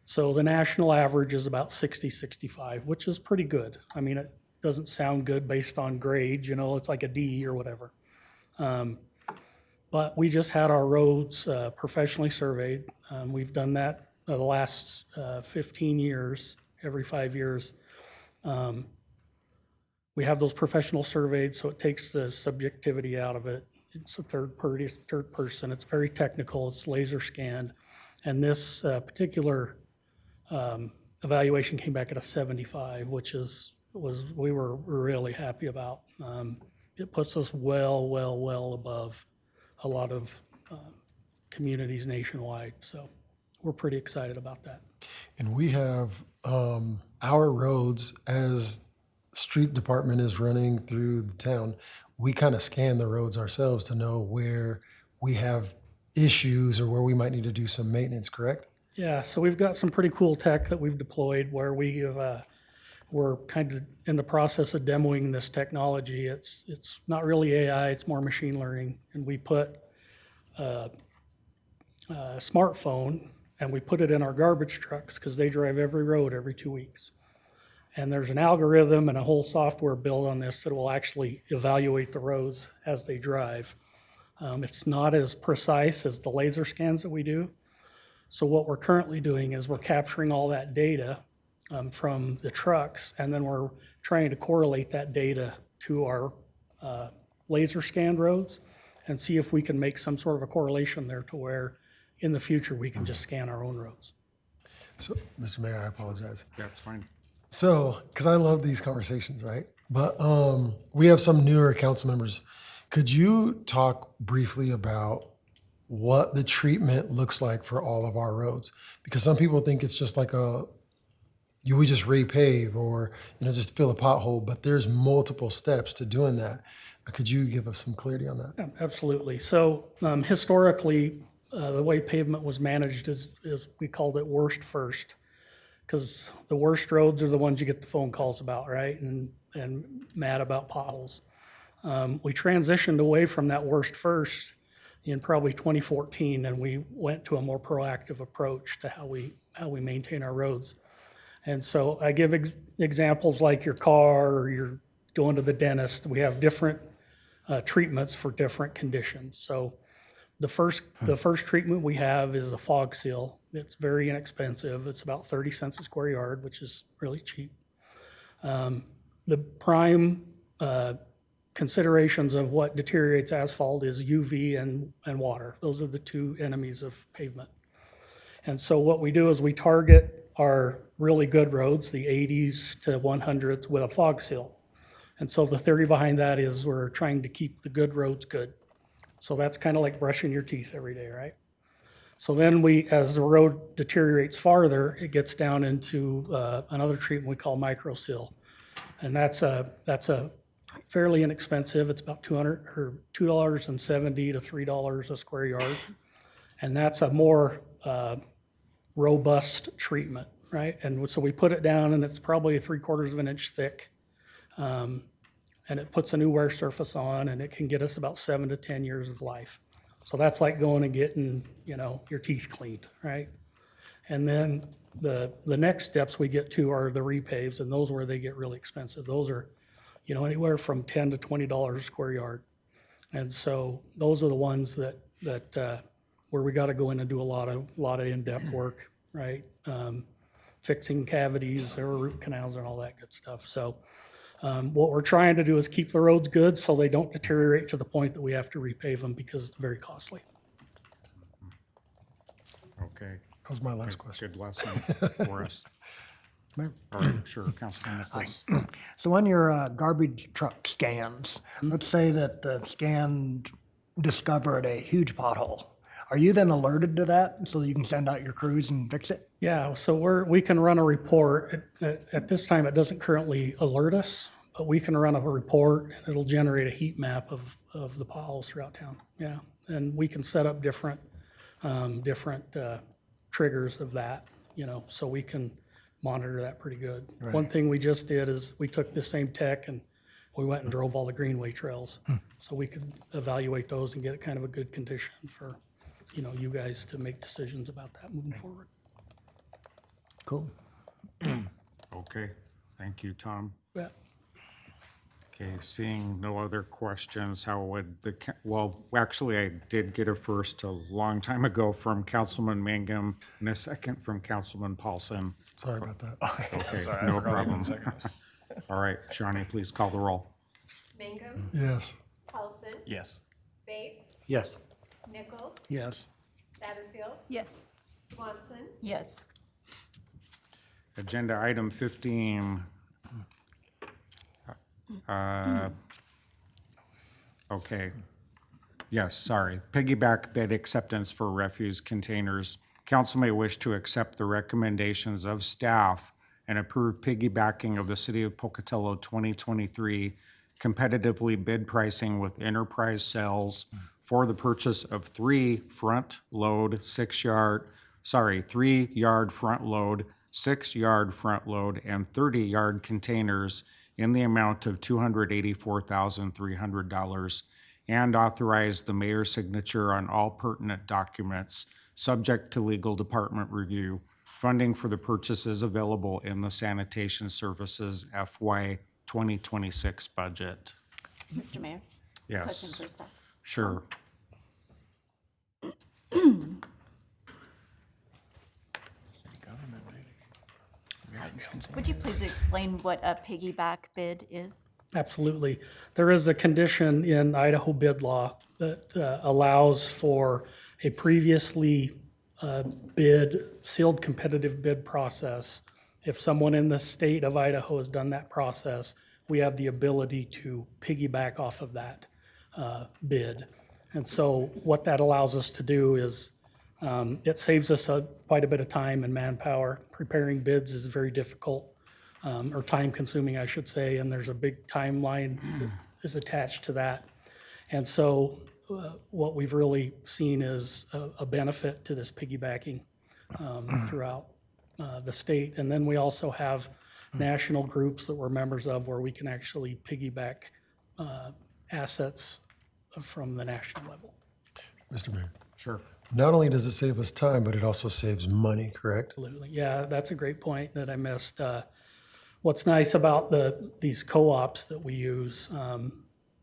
So the national average is about 60, 65, which is pretty good. I mean, it doesn't sound good based on grade, it's like a D or whatever. But we just had our roads professionally surveyed. We've done that the last 15 years, every 5 years. We have those professional surveyed, so it takes the subjectivity out of it. It's a third person. It's very technical. It's laser scanned. And this particular evaluation came back at a 75, which we were really happy about. It puts us well above a lot of communities nationwide. So we're pretty excited about that. And we have our roads, as street department is running through the town, we kind of scan the roads ourselves to know where we have issues or where we might need to do some maintenance, correct? Yeah, so we've got some pretty cool tech that we've deployed where we're kind of in the process of demoing this technology. It's not really AI, it's more machine learning. And we put a smartphone and we put it in our garbage trucks because they drive every road every 2 weeks. And there's an algorithm and a whole software built on this that will actually evaluate the roads as they drive. It's not as precise as the laser scans that we do. So what we're currently doing is we're capturing all that data from the trucks, and then we're trying to correlate that data to our laser scanned roads and see if we can make some sort of a correlation there to where in the future we can just scan our own roads. So, Mr. Mayor, I apologize. That's fine. So, because I love these conversations, right? But we have some newer council members. Could you talk briefly about what the treatment looks like for all of our roads? Because some people think it's just like we just repave or just fill a pothole, but there's multiple steps to doing that. Could you give us some clarity on that? Yeah, absolutely. So historically, the way pavement was managed is we called it worst first, because the worst roads are the ones you get the phone calls about, right? And mad about potholes. We transitioned away from that worst first in probably 2014, and we went to a more proactive approach to how we maintain our roads. And so I give examples like your car or you're going to the dentist. We have different treatments for different conditions. So the first treatment we have is a fog seal. It's very inexpensive. It's about 30 cents a square yard, which is really cheap. the prime considerations of what deteriorates asphalt is UV and water. Those are the two enemies of pavement. And so what we do is we target our really good roads, the 80s to 100s, with a fog seal. And so the theory behind that is we're trying to keep the good roads good. So that's kind of like brushing your teeth every day, right? So then as the road deteriorates farther, it gets down into another treatment we call micro seal. And that's a fairly inexpensive. It's about $270 to $3 a square yard. And that's a more robust treatment, right? And so we put it down and it's probably 3/4 of an inch thick. And it puts a new wear surface on and it can get us about 7 to 10 years of life. So that's like going and getting, your teeth cleaned, right? And then the next steps we get to are the repaves, and those are where they get really expensive. Those are, anywhere from $10 to $20 a square yard. And so those are the ones that where we got to go in and do a lot of in-depth work, right? Fixing cavities, or root canals and all that good stuff. So what we're trying to do is keep the roads good so they don't deteriorate to the point that we have to repave them because it's very costly. Okay. That was my last question. Good lesson for us. All right, sure, Councilman Nichols. So on your garbage truck scans, let's say that the scan discovered a huge pothole. Are you then alerted to that so that you can send out your crews and fix it? Yeah, so we can run a report. At this time, it doesn't currently alert us, but we can run a report and it'll generate a heat map of the potholes throughout town. Yeah, and we can set up different triggers of that, so we can monitor that pretty good. Right. One thing we just did is we took this same tech and we went and drove all the greenway trails. So we could evaluate those and get it kind of a good condition for, you guys to make decisions about that moving forward. Cool. Okay, thank you, Tom. Yeah. Okay, seeing no other questions, how would actually, I did get a first a long time ago from Councilman Mangum and a second from Councilman Paulson. Sorry about that. Okay, no problem. All right, Shawnee, please call the roll. Mangum, Yes. Paulson, Yes. Bates, Yes. Nichols, Yes. Satterfield, Yes. Swanson, Yes. Agenda item 15. Okay. Yes, sorry. Piggyback bid acceptance for refuse containers. Council may wish to accept the recommendations of staff and approve piggybacking of the City of Pocatello 2023 competitively bid pricing with enterprise sales for the purchase of 3 yard front load, 6 yard front load, and 30-yard containers in the amount of $284,300, and authorize the mayor's signature on all pertinent documents, subject to legal department review. Funding for the purchase is available in the Sanitation Services FY 2026 budget. Mr. Mayor? Yes. Question for staff. Sure. Would you please explain what a piggyback bid is? Absolutely. There is a condition in Idaho bid law that allows for a previously sealed competitive bid process. If someone in the state of Idaho has done that process, we have the ability to piggyback off of that bid. And so what that allows us to do is it saves us quite a bit of time and manpower. Preparing bids is very difficult, or time consuming, I should say, and there's a big timeline that is attached to that. And so what we've really seen is a benefit to this piggybacking throughout the state. And then we also have national groups that we're members of where we can actually piggyback assets from the national level. Mr. Mayor. Sure. Not only does it save us time, but it also saves money, correct? Absolutely. Yeah, that's a great point that I missed. What's nice about these co-ops that we use,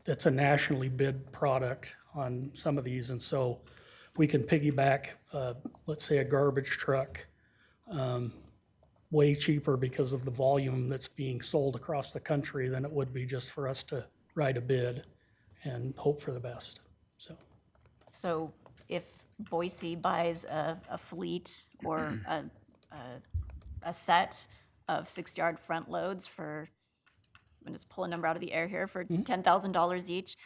it's a nationally bid product on some of these. And so we can piggyback, let's say a garbage truck way cheaper because of the volume that's being sold across the country than it would be just for us to write a bid and hope for the best, so. So if Boise buys a fleet or a set of 6-yard front loads for, I'm just pull a number out of the air here, for $10,000 each,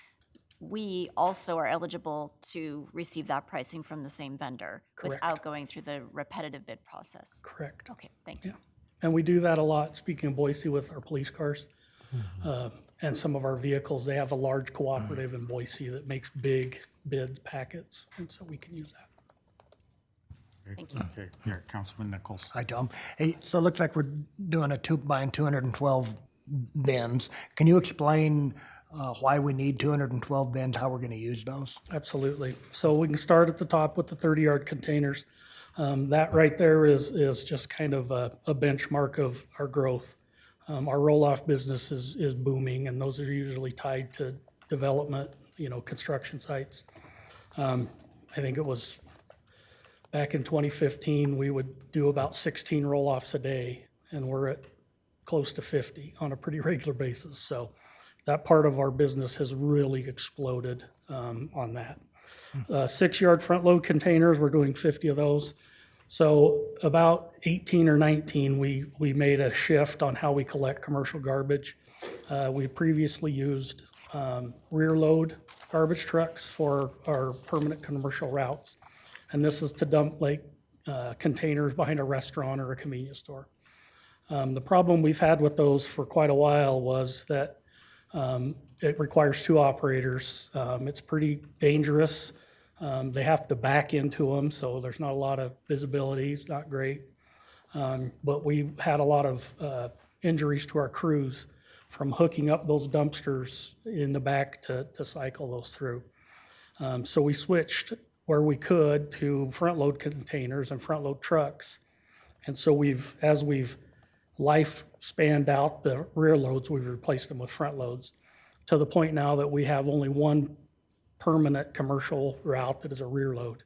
we also are eligible to receive that pricing from the same vendor Correct. without going through the repetitive bid process. Correct. Okay, thank you. And we do that a lot, speaking of Boise, with our police cars and some of our vehicles. They have a large cooperative in Boise that makes big bid packets, and so we can use that. Thank you. Okay, yeah, Councilman Nichols. Hi, Tom. Hey, so it looks like we're doing buying 212 bins. Can you explain why we need 212 bins, how we're going to use those? Absolutely. So we can start at the top with the 30-yard containers. That right there is just kind of a benchmark of our growth. Our roll-off business is booming, and those are usually tied to development, construction sites. I think it was back in 2015, we would do about 16 roll-offs a day, and we're at close to 50 on a pretty regular basis. So that part of our business has really exploded on that. 6-yard front load containers, we're doing 50 of those. So about 18 or 19, we made a shift on how we collect commercial garbage. We previously used rear load garbage trucks for our permanent commercial routes. And this is to dump like containers behind a restaurant or a convenience store. The problem we've had with those for quite a while was that it requires 2 operators. It's pretty dangerous. They have to back into them, so there's not a lot of visibility. It's not great. But we had a lot of injuries to our crews from hooking up those dumpsters in the back to cycle those through. So we switched where we could to front load containers and front load trucks. And so as we've lifespanned out the rear loads, we've replaced them with front loads to the point now that we have only one permanent commercial route that is a rear load.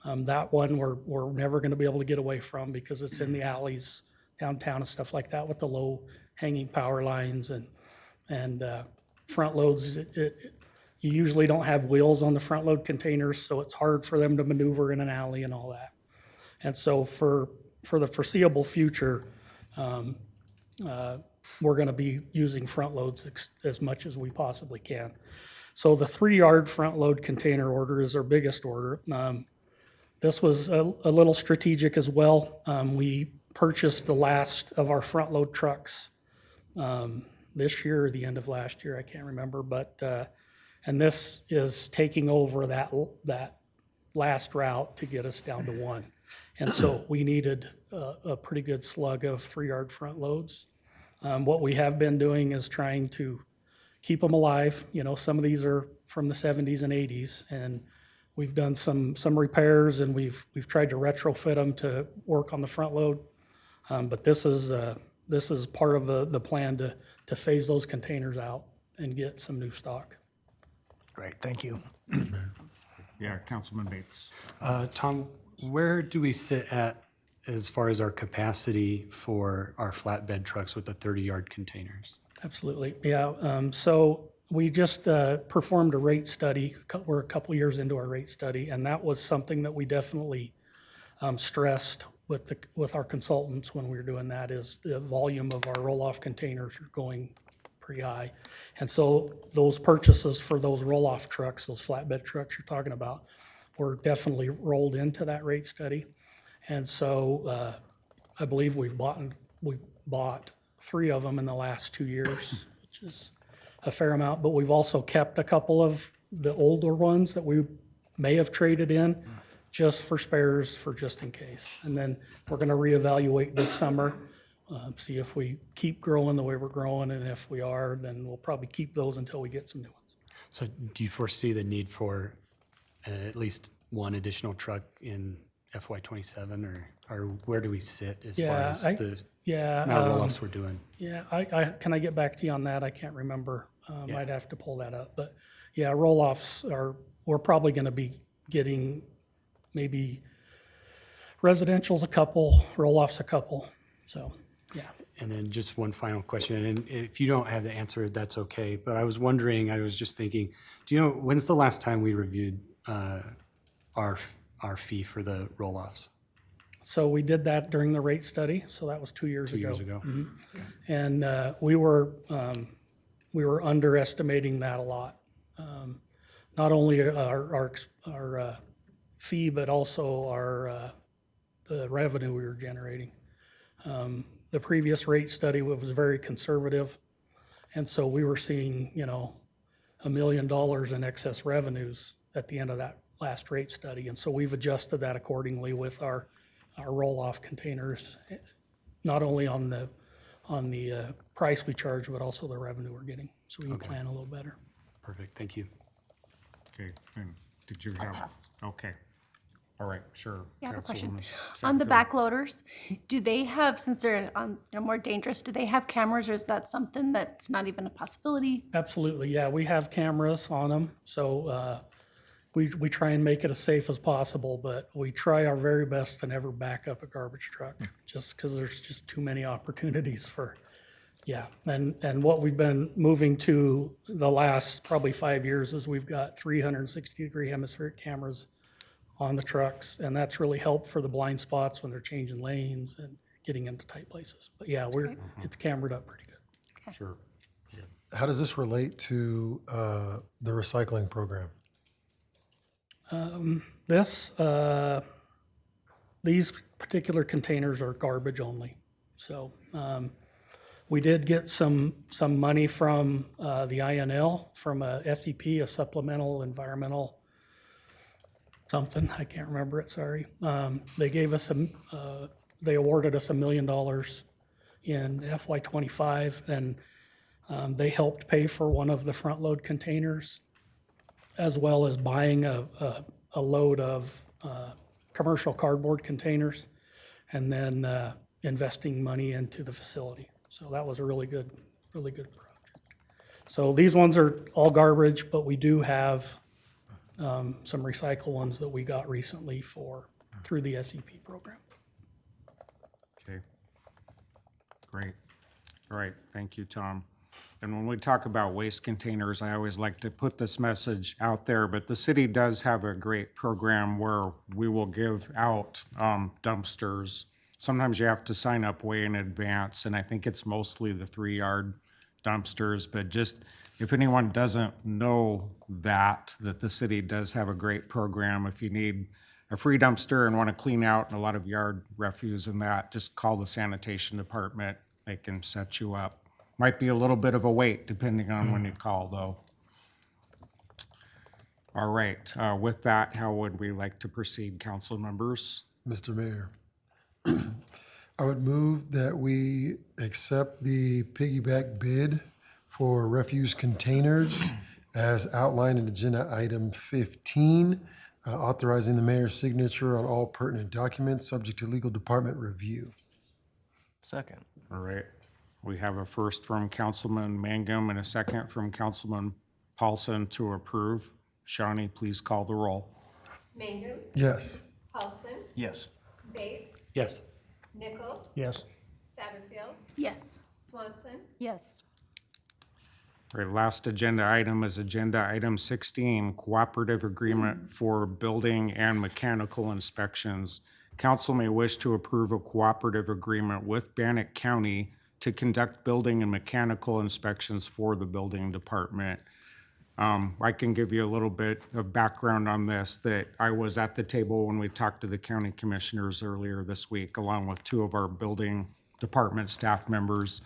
That one we're never going to be able to get away from because it's in the alleys downtown and stuff like that with the low hanging power lines and front loads. You usually don't have wheels on the front load containers, so it's hard for them to maneuver in an alley and all that. And so for the foreseeable future, we're going to be using front loads as much as we possibly can. So the 3-yard front load container order is our biggest order. This was a little strategic as well. We purchased the last of our front load trucks this year or the end of last year, I can't remember, but and this is taking over that last route to get us down to 1. And so we needed a pretty good slug of 3-yard front loads. What we have been doing is trying to keep them alive. Some of these are from the 70s and 80s, and we've done some repairs, and we've tried to retrofit them to work on the front load. But this is part of the plan to phase those containers out and get some new stock. Great, thank you. Yeah, Councilman Bates. Tom, where do we sit at as far as our capacity for our flatbed trucks with the 30-yard containers? Absolutely, yeah. So we just performed a rate study. We're a couple years into our rate study, and that was something that we definitely stressed with our consultants when we were doing that, is the volume of our roll-off containers are going pretty high. And so those purchases for those roll-off trucks, those flatbed trucks you're talking about, were definitely rolled into that rate study. And so I believe we bought 3 of them in the last 2 years, which is a fair amount. But we've also kept a couple of the older ones that we may have traded in just for spares, for just in case. And then we're going to reevaluate this summer, see if we keep growing the way we're growing, and if we are, then we'll probably keep those until we get some new ones. So do you foresee the need for at least one additional truck in FY27, or where do we sit as far as the amount of roll-offs we're doing? Yeah, can I get back to you on that? I can't remember. Yeah. I'd have to pull that up. But yeah, roll-offs we're probably going to be getting maybe residential's a couple, roll-offs a couple. So, yeah. And then just one final question, and if you don't have the answer, that's okay. But I was wondering, I was just thinking, do you know, when's the last time we reviewed our fee for the roll-offs? So we did that during the rate study, so that was 2 years 2 ago. years ago? Mhm. And we were underestimating that a lot. Not only our fee, but also the revenue we were generating. The previous rate study was very conservative, and so we were seeing, $1 million in excess revenues at the end of that last rate study. And so we've adjusted that accordingly with our roll-off containers, not only on the price we charge, but also the revenue we're getting, so we can plan a little better. Perfect, thank you. Okay, and did you have? pass. Okay, all right, sure. Yeah, I have a question. Councilwoman On the Satterfield. backloaders, do they have, since they're more dangerous, do they have cameras, or is that something that's not even a possibility? Absolutely, yeah, we have cameras on them, so we try and make it as safe as possible, but we try our very best to never back up a garbage truck, just because there's just too many opportunities for, and what we've been moving to the last probably 5 years is we've got 360-degree hemispheric cameras on the trucks, and that's really helped for the blind spots when they're changing lanes and getting into tight places. But yeah, it's cambered up pretty good. Sure. How does this relate to the recycling program? These particular containers are garbage only. So we did get some money from the INL, from a SEP, a supplemental environmental something, I can't remember it, sorry. They gave us they awarded us $1 million in FY '25, and they helped pay for one of the front load containers, as well as buying a load of commercial cardboard containers, and then investing money into the facility. So that was a really good project. So these ones are all garbage, but we do have some recycle ones that we got recently through the SEP program. Okay, great. All right, thank you, Tom. And when we talk about waste containers, I always like to put this message out there, but the city does have a great program where we will give out dumpsters. Sometimes you have to sign up way in advance, and I think it's mostly the 3-yard dumpsters, but just if anyone doesn't know that the city does have a great program, if you need a free dumpster and want to clean out a lot of yard refuse and that, just call the sanitation department. They can set you up. Might be a little bit of a wait depending on when you call, though. All right, with that, how would we like to proceed, council members? Mr. Mayor, I would move that we accept the piggyback bid for refuse containers as outlined in agenda item 15, authorizing the mayor's signature on all pertinent documents subject to legal department review. Second. All right, we have a first from Councilman Mangum and a second from Councilman Paulson to approve. Shawnee, please call the roll. Mangum, Yes. Paulson, Yes. Bates, Yes. Nichols, Yes. Satterfield, Yes. Swanson, Yes. All right, last agenda item is agenda item 16, cooperative agreement for building and mechanical inspections. Council may wish to approve a cooperative agreement with Bannock County to conduct building and mechanical inspections for the building department. I can give you a little bit of background on this, that I was at the table when we talked to the county commissioners earlier this week, along with 2 of our building department staff members.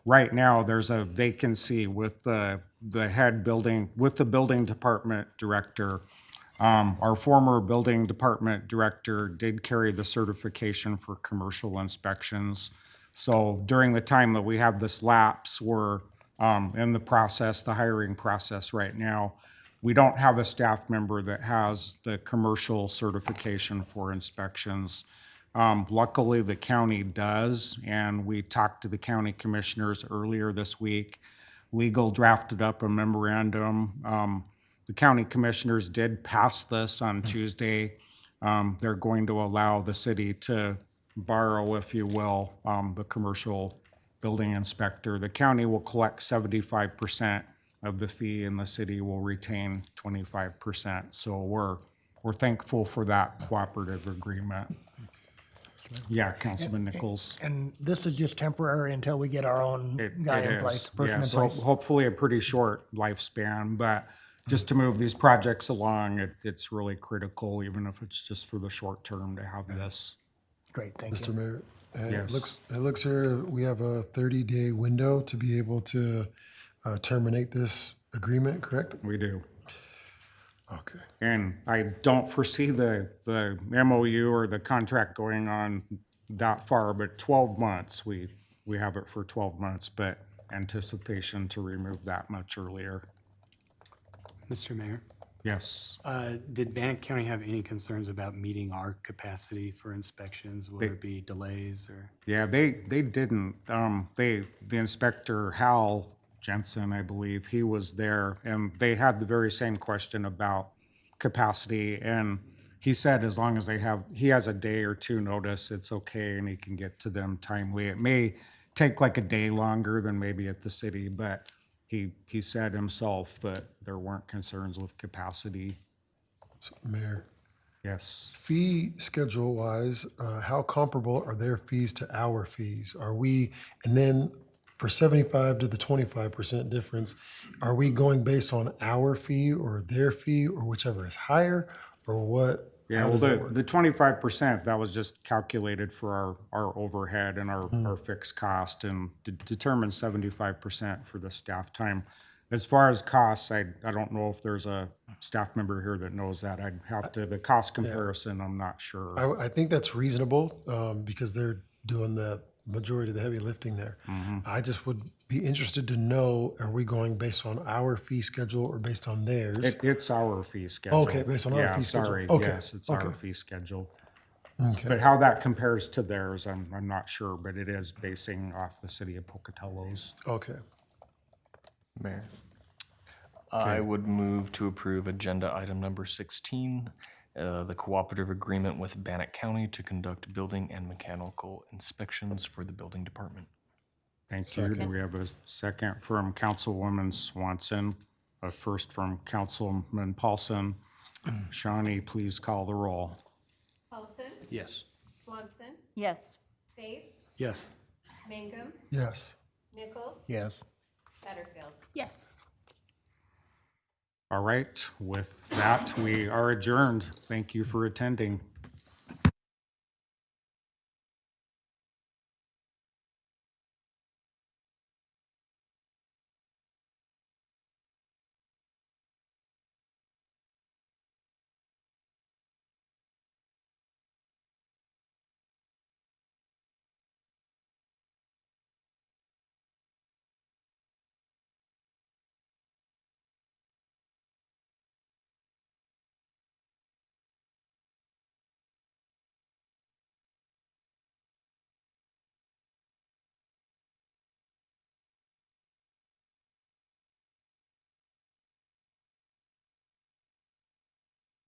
Right now, there's a vacancy with the building department director. Our former building department director did carry the certification for commercial inspections. So during the time that we have this lapse, we're in the hiring process right now. We don't have a staff member that has the commercial certification for inspections. Luckily, the county does, and we talked to the county commissioners earlier this week. Legal drafted up a memorandum. The county commissioners did pass this on Tuesday. They're going to allow the city to borrow, if you will, the commercial building inspector. The county will collect 75% of the fee and the city will retain 25%. So we're thankful for that cooperative agreement. Yeah, Councilman Nichols. And this is just temporary until we get our own guy It in place, is, person yeah, in so place. hopefully a pretty short lifespan, but just to move these projects along, it's really critical, even if it's just for the short term, to have this. Great, thank Mr. you. Mayor, Yes. it looks here, we have a 30-day window to be able to terminate this agreement, correct? We do. Okay. And I don't foresee the MOU or the contract going on that far, but 12 months, we have it for 12 months, but anticipation to remove that much earlier. Mr. Mayor, Yes. did Bannock County have any concerns about meeting our capacity for inspections? Will there be delays or? Yeah, they didn't. The inspector, Hal Jensen, I believe, he was there, and they had the very same question about capacity, and he said as long as he has a day or two notice, it's okay, and he can get to them timely. It may take like a day longer than maybe at the city, but he said himself that there weren't concerns with capacity. Mayor, Yes. fee schedule wise, how comparable are their fees to our fees? Are we, and then for 75 to the 25% difference, are we going based on our fee or their fee or whichever is higher or what? Yeah, How well, does that work? the 25%, that was just calculated for our overhead and our fixed cost, and determine 75% for the staff time. As far as costs, I don't know if there's a staff member here that knows that. I'd have to, the cost comparison, I'm not sure. I think that's reasonable because they're doing the majority of the heavy lifting there. I just would be interested to know, are we going based on our fee schedule or based on theirs? It's our fee schedule. Okay, based on our Yeah, fee schedule. sorry, Okay, yes, it's our okay. fee schedule. Okay. But how that compares to theirs, I'm not sure, but it is basing off the city of Pocatello's. Okay. Mayor. I would move to approve agenda item number 16, the cooperative agreement with Bannock County to conduct building and mechanical inspections for the building department. Thank you. Do we have a second from Councilwoman Swanson? A first from Councilman Paulson. Shawnee, please call the roll. Paulson. Yes. Swanson. Yes. Bates. Yes. Mangum. Yes. Nichols. Yes. Satterfield. Yes. All right, with that, we are adjourned. Thank you for attending.